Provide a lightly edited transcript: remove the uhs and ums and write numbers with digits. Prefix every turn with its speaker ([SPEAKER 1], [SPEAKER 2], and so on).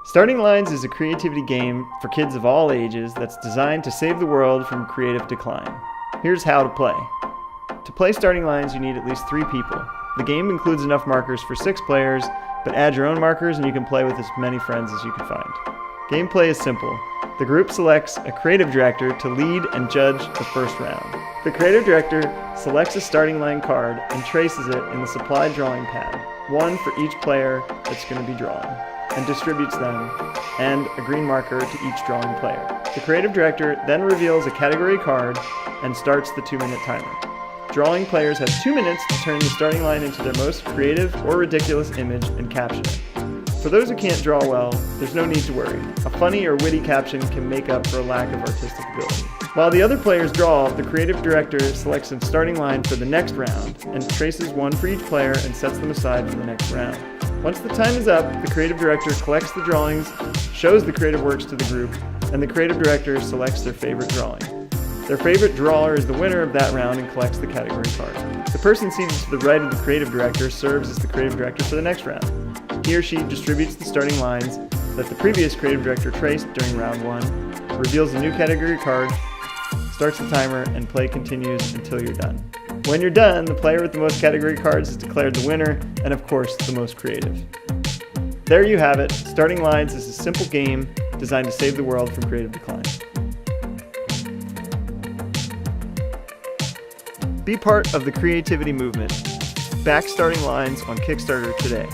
[SPEAKER 1] Starting Lines is a creativity game for kids of all ages that's designed to save the world from creative decline. Here's how to play. To play Starting Lines, you need at least 3 people. The game includes enough markers for 6 players, but add your own markers and you can play with as many friends as you can find. Gameplay is simple. The group selects a creative director to lead and judge the first round. The creative director selects a starting line card and traces it in the supplied drawing pad, one for each player that's going to be drawing, and distributes them, and a green marker to each drawing player. The creative director then reveals a category card and starts the 2-minute timer. Drawing players have 2 minutes to turn the starting line into their most creative or ridiculous image and caption it. For those who can't draw well, there's no need to worry. A funny or witty caption can make up for a lack of artistic ability. While the other players draw, the creative director selects a starting line for the next round and traces one for each player and sets them aside for the next round. Once the time is up, the creative director collects the drawings, shows the creative works to the group, and the creative director selects their favorite drawing. Their favorite drawer is the winner of that round and collects the category card. The person seated to the right of the creative director serves as the creative director for the next round. He or she distributes the starting lines that the previous creative director traced during round 1, reveals a new category card, starts the timer, and play continues until you're done. When you're done, the player with the most category cards is declared the winner, and of course, the most creative. There you have it. Starting Lines is a simple game designed to save the world from creative decline. Be part of the creativity movement. Back Starting Lines on Kickstarter today.